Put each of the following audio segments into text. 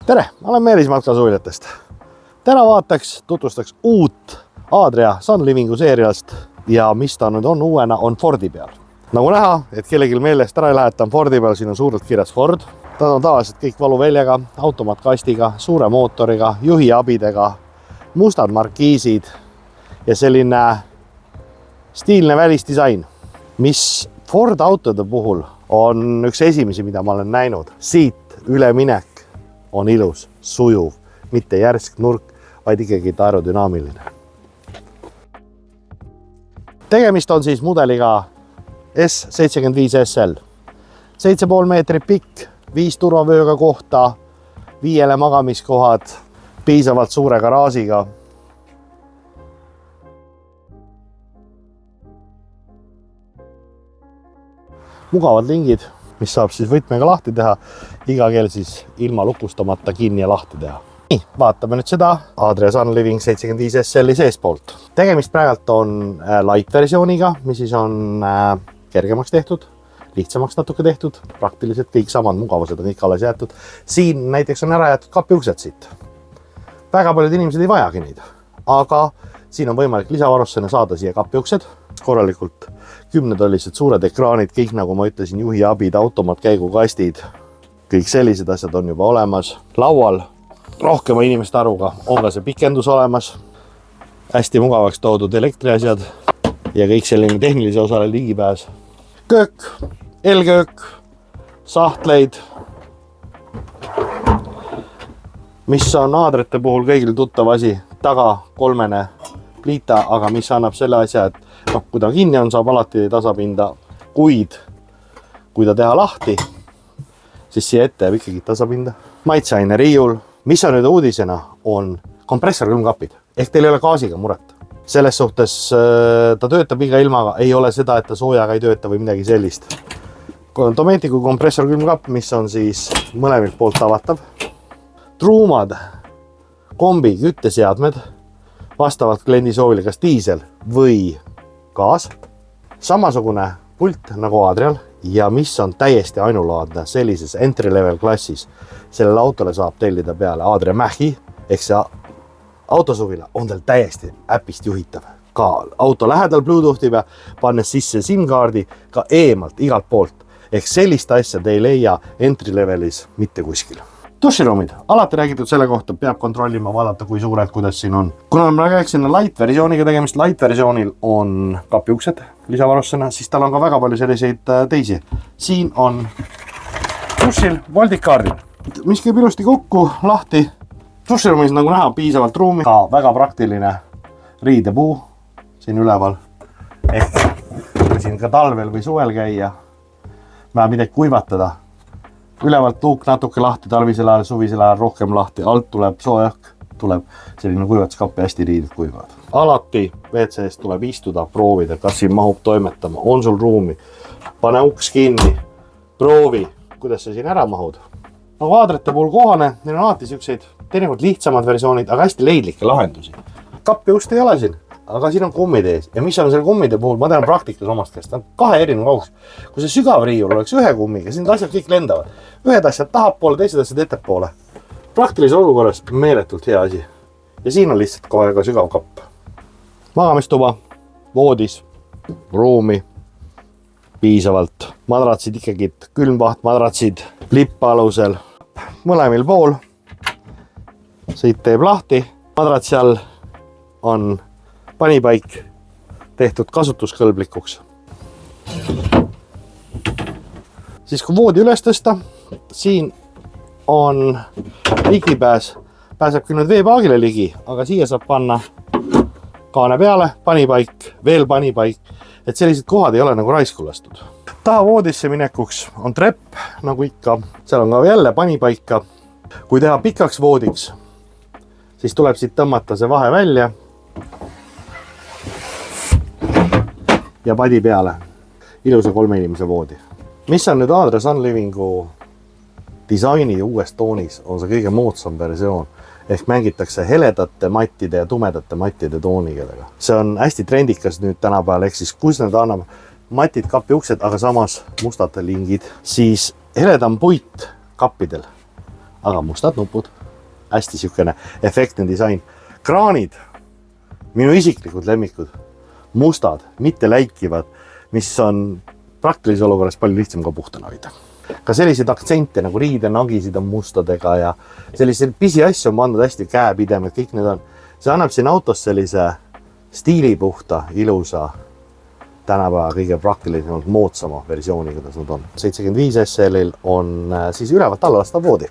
Tere, ma olen Meelis matkasuulijatest. Täna vaataks, tutvustaks uut Adria Sunlivingu seeriast ja mis ta nüüd on uuena, on Fordi peal. Nagu näha, et kellelgi meelest ära ei lähe, et ta on Fordi peal, siin on suurelt kirjas Ford. Ta on tavaliselt kõik valuväljaga, automaatkastiga, suure mootoriga, juhi abidega, mustad markiisid ja selline stiilne välisdisain, mis Ford autode puhul on üks esimesi, mida ma olen näinud. Siit üleminek on ilus, sujuv, mitte järsk nurk, vaid ikkagi aerodünaamiline. Tegemist on siis mudeliga S75 SL. 7,5 meetrit pikk, 5 turvavööga kohta, 5 magamiskohad, piisavalt suure garaažiga. Mugavad lingid, mis saab siis võtmega lahti teha, iga kell siis ilma lukustamata kinni ja lahti teha. Nii, vaatame nüüd seda Adria Sunliving 75 SL-i seespoolt. Tegemist praegult on light versiooniga, mis siis on kergemaks tehtud, lihtsamaks natuke tehtud, praktiliselt kõik samad mugavused on kõik alles jäetud. Siin näiteks on ära jäetud kapiuksed siit. Väga paljud inimesed ei vajagi neid, aga siin on võimalik lisavarussena saada siia kapiuksed, korralikult 10-tollised suured ekraanid, kõik nagu ma ütlesin, juhi abid, automaatkäigukastid, kõik sellised asjad on juba olemas. Laual rohkema inimeste arvuga on ka see pikendus olemas, hästi mugavaks toodud elektriasjad ja kõik selline tehnilise osale ligipääs. Köök, L-köök, sahtleid, mis on Adrite puhul kõigil tuttav asi, taga 3 pliita, aga mis annab selle asja, et kui ta kinni on, saab alati tasapinda, kuid kui ta teha lahti, siis siia ette jääb ikkagi tasapinda. Maitseaine riiul, mis on nüüd uudisena, on kompressorkülmkapid, ehk teil ei ole gaasiga muret. Selles suhtes ta töötab iga ilmaga, ei ole seda, et ta soojaga ei tööta või midagi sellist. Domesticu kompressorkülmkapp, mis on siis mõlemilt poolt avatav. Truumad, kombi, kütteseadmed, vastavalt kliendi soovile kas diisel või gaas. Samasugune pult nagu Adrial ja mis on täiesti ainulaadne sellises entry-level klassis. Sellele autole saab tellida peale Adria Mähi, ehk see autosuvila on tal täiesti äpist juhitav. Ka auto lähedal Bluetoothi peal, pannes sisse SIM-kaardi ka eemalt igalt poolt. Ehk sellist asja te ei leia entry-levelis mitte kuskil. Duširuumid, alati räägitud selle kohta, peab kontrollima, vaadata kui suured, kuidas siin on. Kuna ma räägiksin light versiooniga tegemist, light versioonil on kapiuksed lisavarussena, siis tal on ka väga palju selliseid teisi. Siin on dušil voldikaardid, mis käib ilusti kokku, lahti. Duširuumis nagu näha piisavalt ruumi, ka väga praktiline riidepuu siin üleval. Ehk kui siin ka talvel või suvel käia, vähe midagi kuivatada. Ülevalt luuk natuke lahti, talvisel ajal, suvisel ajal rohkem lahti, alt tuleb soojak, tuleb selline kuivatuskapp ja hästi riided kuivavad. Alati WC-st tuleb istuda, proovida, kas siin mahub toimetama, on sul ruumi, pane uks kinni, proovi, kuidas sa siin ära mahud. Nagu Adrite puhul kohane, neil on alati selliseid teinekord lihtsamad versioonid, aga hästi leidlikke lahendusi. Kappi ust ei ole siin, aga siin on kummid ees ja mis on selle kummide puhul, ma tean praktikas omast käest, on 2 erineva kaugus. Kui see sügav riiul oleks 1 kummiga, siis need asjad kõik lendavad. Ühed asjad tahapoole, teised asjad ettepoole. Praktilise olukorras meeletult hea asi. Ja siin on lihtsalt kohe ka sügav kapp. Magamistuba, voodis, ruumi, piisavalt. Madratsid ikkagi, külmvaht, madratsid, lippa alusel. Mõlemil pool. Siit teeb lahti. Madratsi all on panipaik tehtud kasutuskõlblikuks. Siis kui voodi üles tõsta, siin on ligipääs, pääseb küll nüüd veepaagile ligi, aga siia saab panna kaane peale, panipaik, veel panipaik, et sellised kohad ei ole nagu raisku lastud. Taha voodisse minekuks on trepp, nagu ikka, seal on ka jälle panipaika. Kui teha pikaks voodiks, siis tuleb siit tõmmata see vahe välja ja padi peale. Ilusa 3 inimese voodi. Mis on nüüd Adria Sunlivingu disaini uues toonis, on see kõige moodsam versioon. Ehk mängitakse heledate mattide ja tumedate mattide toonidega. See on hästi trendikas nüüd tänapäeval, ehk siis kus need annab matid kapiuksed, aga samas mustad lingid, siis heledam puit kappidel aga mustad nupud. Hästi siukene efektne disain. Kraanid, minu isiklikud lemmikud, mustad, mitte läikivad, mis on praktilises olukorras palju lihtsam ka puhtana hoida. Ka selliseid aktsente nagu riidenagisid on mustadega ja selliseid pisiasju on pandud hästi käepidemed, kõik need on. See annab siin autos sellise stiilipuhta, ilusa, tänapäeva kõige praktilisemalt moodsama versiooni, kuidas nad on. 75 SL-il on siis ülevalt alla lastav voodi.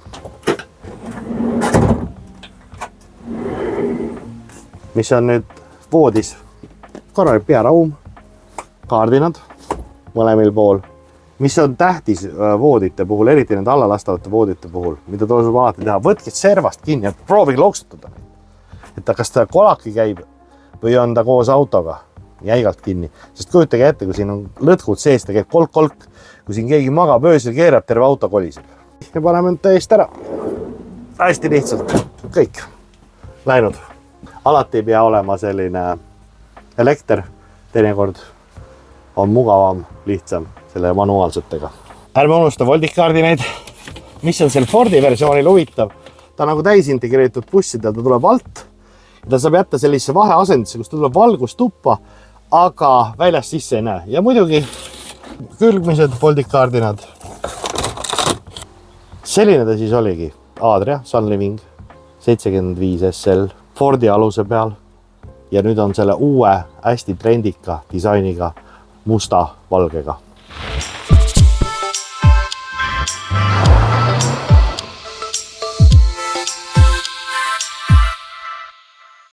Mis on nüüd voodis korralik pearaum, kaardinad mõlemil pool, mis on tähtis voodite puhul, eriti nende alla lastavate voodite puhul, mida tuleb alati teha. Võtke servast kinni ja proovige loksutada. Et kas ta kolaki käib või on ta koos autoga jäigalt kinni. Sest kujutage ette, kui siin on lõtkud sees, ta käib kolk-kolk, kui siin keegi magab öösel, keerab, terve auto koliseb. Ja paneme nüüd täiesti ära. Hästi lihtsalt. Kõik. Läinud. Alati ei pea olema selline elekter. Teinekord on mugavam, lihtsam selle manuaalsetega. Ärme unusta voldikaardineid. Mis on selle Fordi versioonil huvitav? Ta on nagu täisintegreeritud bussidel, ta tuleb alt. Ta saab jätta sellisesse vaheasendisse, kus ta tuleb valgustuppa, aga väljast sisse ei näe. Ja muidugi külgmised voldikaardinad. Selline ta siis oligi. Adria Sunliving 75 SL Fordi aluse peal. Ja nüüd on selle uue hästi trendika disainiga musta valgega.